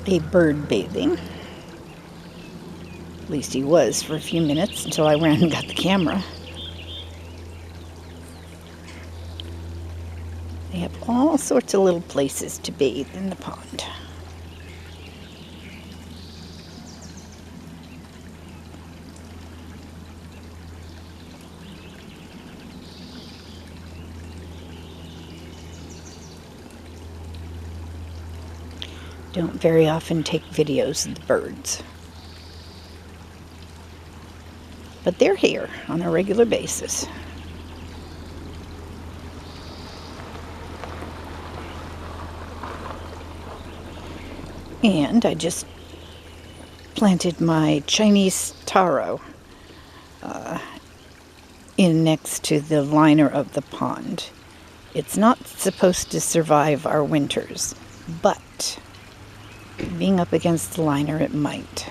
a bird bathing. At least he was for a few minutes until I ran and got the camera. They have all sorts of little places to bathe in the pond. Don't very often take videos of the birds. But they're here on a regular basis. And I just planted my Chinese taro in next to the liner of the pond. It's not supposed to survive our winters, but being up against the liner, it might.